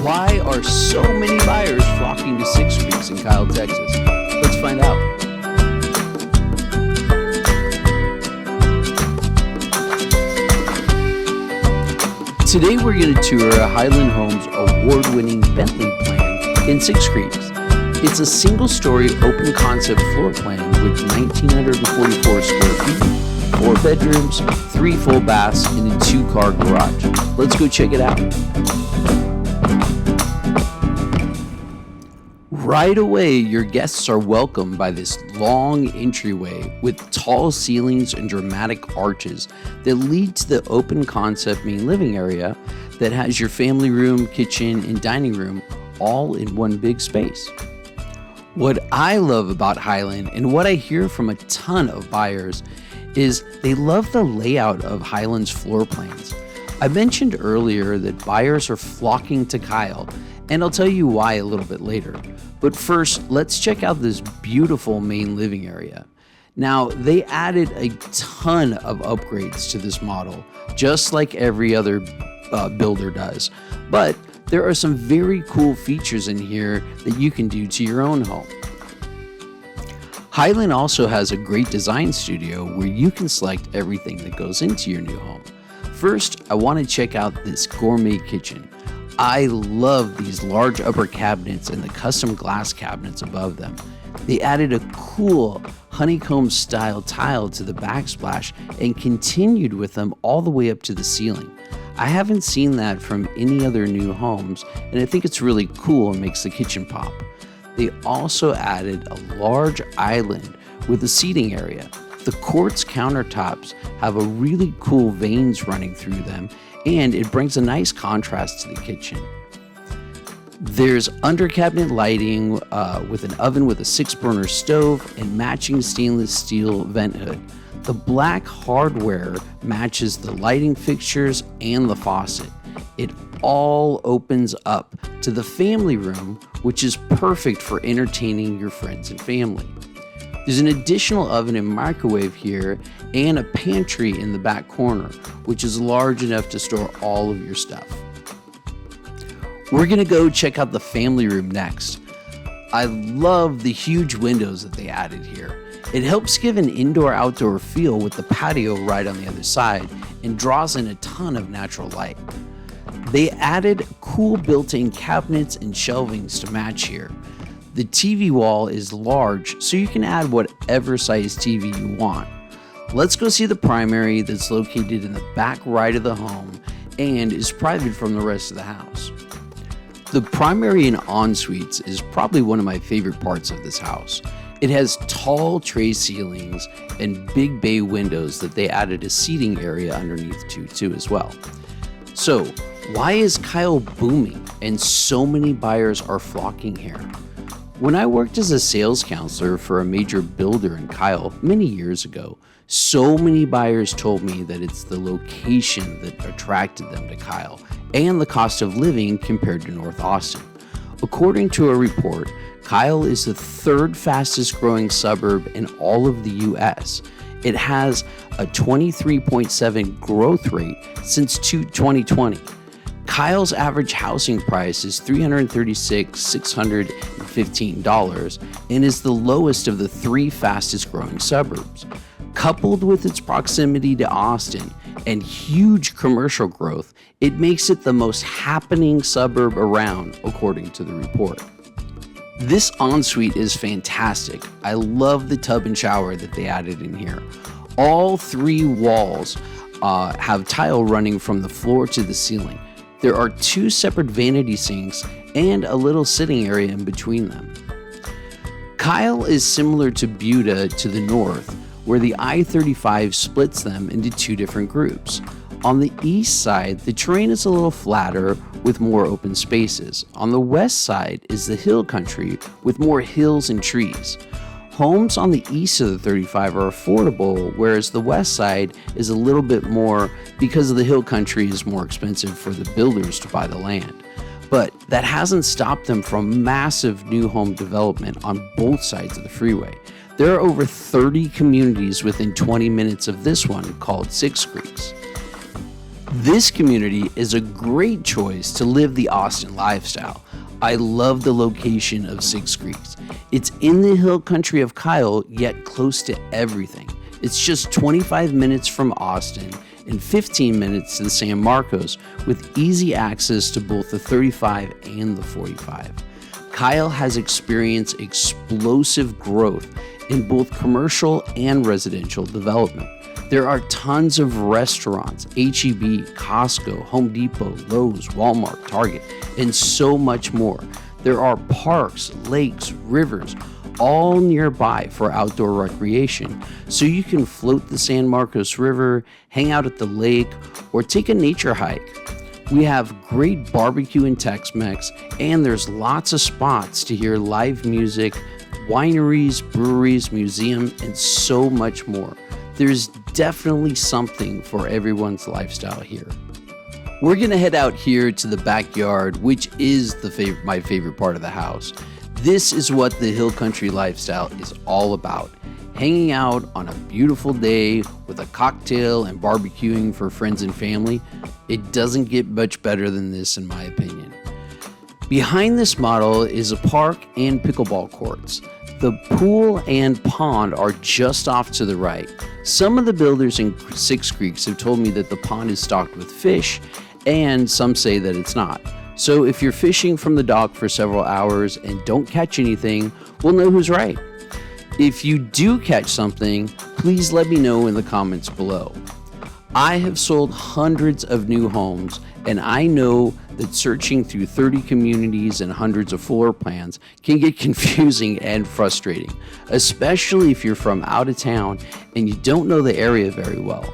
Why are so many buyers flocking to Six Creeks in Kyle, Texas? Let's find out. Today we're going to tour a Highland Homes award-winning Bentley plan in Six Creeks. It's a single-story open concept floor plan with 1,944 square feet, 4 bedrooms, 3 full baths, and a 2-car garage. Let's go check it out. Right away, your guests are welcomed by this long entryway with tall ceilings and dramatic arches that lead to the open concept main living area that has your family room, kitchen, and dining room all in one big space. What I love about Highland and what I hear from a ton of buyers is they love the layout of Highland's floor plans. I mentioned earlier that buyers are flocking to Kyle, and I'll tell you why a little bit later. But first, let's check out this beautiful main living area. Now, they added a ton of upgrades to this model, just like every other builder does. But there are some very cool features in here that you can do to your own home. Highland also has a great design studio where you can select everything that goes into your new home. First, I want to check out this gourmet kitchen. I love these large upper cabinets and the custom glass cabinets above them. They added a cool honeycomb style tile to the backsplash and continued with them all the way up to the ceiling. I haven't seen that from any other new homes, and I think it's really cool and makes the kitchen pop. They also added a large island with a seating area. The quartz countertops have a really cool veins running through them, and it brings a nice contrast to the kitchen. There's under cabinet lighting with an oven with a 6-burner stove and matching stainless steel vent hood. The black hardware matches the lighting fixtures and the faucet. It all opens up to the family room, which is perfect for entertaining your friends and family. There's an additional oven and microwave here and a pantry in the back corner, which is large enough to store all of your stuff. We're gonna go check out the family room next. I love the huge windows that they added here. It helps give an indoor-outdoor feel with the patio right on the other side and draws in a ton of natural light. They added cool built-in cabinets and shelvings to match here. The TV wall is large, so you can add whatever size TV you want. Let's go see the primary that's located in the back right of the home and is private from the rest of the house. The primary and en-suites is probably one of my favorite parts of this house. It has tall tray ceilings and big bay windows that they added a seating area underneath too as well. So, why is Kyle booming and so many buyers are flocking here? When I worked as a sales counselor for a major builder in Kyle many years ago, so many buyers told me that it's the location that attracted them to Kyle and the cost of living compared to North Austin. According to a report, Kyle is the 3rd fastest growing suburb in all of the U.S. It has a 23.7 growth rate since 2020. Kyle's average housing price is $336,615 and is the lowest of the 3 fastest growing suburbs. Coupled with its proximity to Austin and huge commercial growth, it makes it the most happening suburb around, according to the report. This ensuite is fantastic. I love the tub and shower that they added in here. All 3 walls have tile running from the floor to the ceiling. There are 2 separate vanity sinks and a little sitting area in between them. Kyle is similar to Buda to the north, where the I-35 splits them into 2 different groups. On the east side, the terrain is a little flatter with more open spaces. On the west side is the hill country with more hills and trees. Homes on the east of the 35 are affordable, whereas the west side is a little bit more because of the hill country is more expensive for the builders to buy the land. But that hasn't stopped them from massive new home development on both sides of the freeway. There are over 30 communities within 20 minutes of this one called Six Creeks. This community is a great choice to live the Austin lifestyle. I love the location of Six Creeks. It's in the hill country of Kyle, yet close to everything. It's just 25 minutes from Austin and 15 minutes to the San Marcos, with easy access to both the 35 and the 45. Kyle has experienced explosive growth in both commercial and residential development. There are tons of restaurants, H-E-B, Costco, Home Depot, Lowe's, Walmart, Target, and so much more. There are parks, lakes, rivers, all nearby for outdoor recreation, so you can float the San Marcos River, hang out at the lake, or take a nature hike. We have great barbecue and Tex-Mex, and there's lots of spots to hear live music, wineries, breweries, museum, and so much more. There's definitely something for everyone's lifestyle here. We're gonna head out here to the backyard, which is my favorite part of the house. This is what the hill country lifestyle is all about. Hanging out on a beautiful day with a cocktail and barbecuing for friends and family. It doesn't get much better than this, in my opinion. Behind this model is a park and pickleball courts. The pool and pond are just off to the right. Some of the builders in Six Creeks have told me that the pond is stocked with fish, and some say that it's not. So if you're fishing from the dock for several hours and don't catch anything, we'll know who's right. If you do catch something, please let me know in the comments below. I have sold hundreds of new homes, and I know that searching through 30 communities and hundreds of floor plans can get confusing and frustrating, especially if you're from out of town and you don't know the area very well.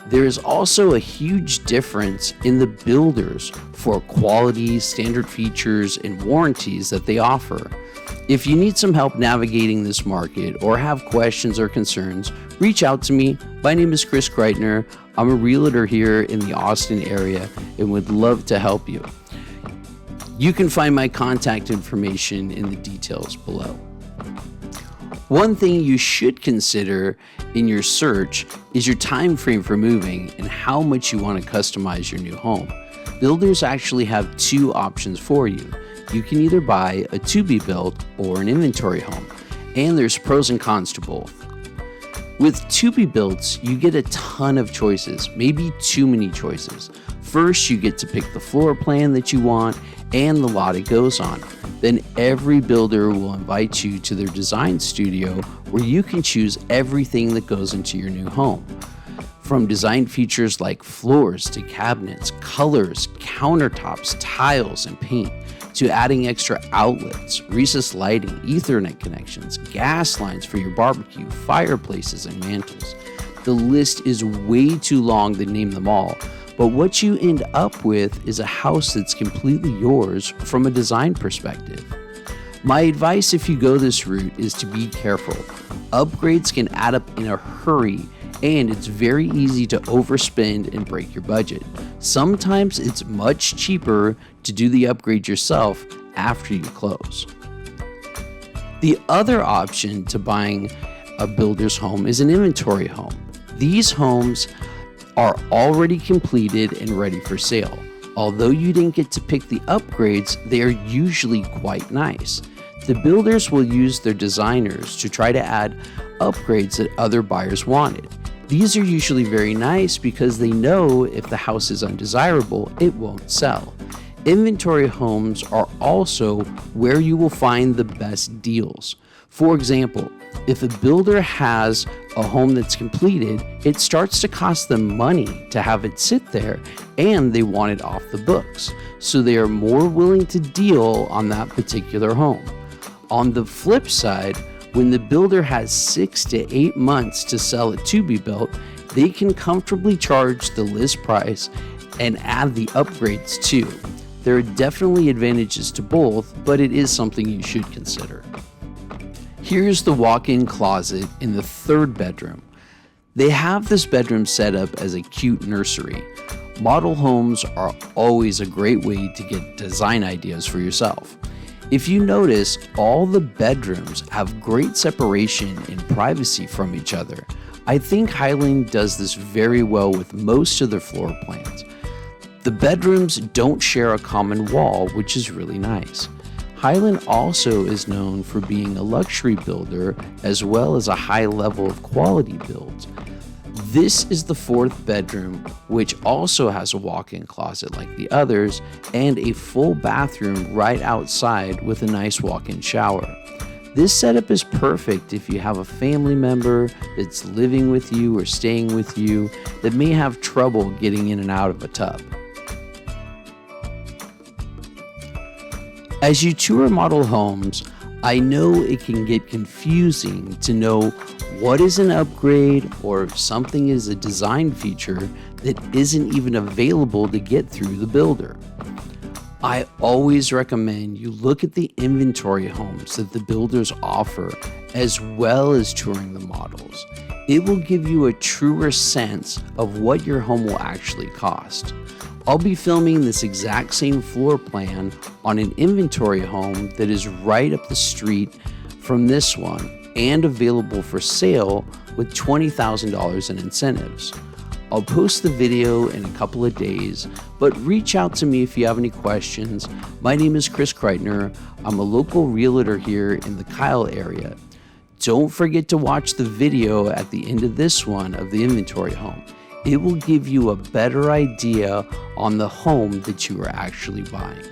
There is also a huge difference in the builders for quality, standard features, and warranties that they offer. If you need some help navigating this market or have questions or concerns, reach out to me. My name is Kreutner. I'm a realtor here in the Austin area and would love to help you. You can find my contact information in the details below. One thing you should consider in your search is your time frame for moving and how much you want to customize your new home. Builders actually have two options for you. You can either buy a to-be-built or an inventory home, and there's pros and cons to both. With to-be-builts, you get a ton of choices, maybe too many choices. First, you get to pick the floor plan that you want and the lot it goes on. Then every builder will invite you to their design studio where you can choose everything that goes into your new home. From design features like floors to cabinets, colors, countertops, tiles, and paint, to adding extra outlets, recessed lighting, Ethernet connections, gas lines for your barbecue, fireplaces, and mantles. The list is way too long to name them all, but what you end up with is a house that's completely yours from a design perspective. My advice if you go this route is to be careful. Upgrades can add up in a hurry, and it's very easy to overspend and break your budget. Sometimes it's much cheaper to do the upgrade yourself after you close. The other option to buying a builder's home is an inventory home. These homes are already completed and ready for sale. Although you didn't get to pick the upgrades, they are usually quite nice. The builders will use their designers to try to add upgrades that other buyers wanted. These are usually very nice because they know if the house is undesirable, it won't sell. Inventory homes are also where you will find the best deals. For example, if a builder has a home that's completed, it starts to cost them money to have it sit there, and they want it off the books. So they are more willing to deal on that particular home. On the flip side, when the builder has 6 to 8 months to sell it to be built, they can comfortably charge the list price and add the upgrades too. There are definitely advantages to both, but it is something you should consider. Here's the walk-in closet in the third bedroom. They have this bedroom set up as a cute nursery. Model homes are always a great way to get design ideas for yourself. If you notice, all the bedrooms have great separation and privacy from each other. I think Highland does this very well with most of their floor plans. The bedrooms don't share a common wall, which is really nice. Highland also is known for being a luxury builder as well as a high level of quality builds. This is the fourth bedroom, which also has a walk-in closet like the others and a full bathroom right outside with a nice walk-in shower. This setup is perfect if you have a family member that's living with you or staying with you that may have trouble getting in and out of a tub. As you tour model homes, I know it can get confusing to know what is an upgrade or if something is a design feature that isn't even available to get through the builder. I always recommend you look at the inventory homes that the builders offer as well as touring the models. It will give you a truer sense of what your home will actually cost. I'll be filming this exact same floor plan on an inventory home that is right up the street from this one and available for sale with $20,000 in incentives. I'll post the video in a couple of days, but reach out to me if you have any questions. My name is Kreutner. I'm a local realtor here in the Kyle area. Don't forget to watch the video at the end of this one of the inventory home. It will give you a better idea on the home that you are actually buying.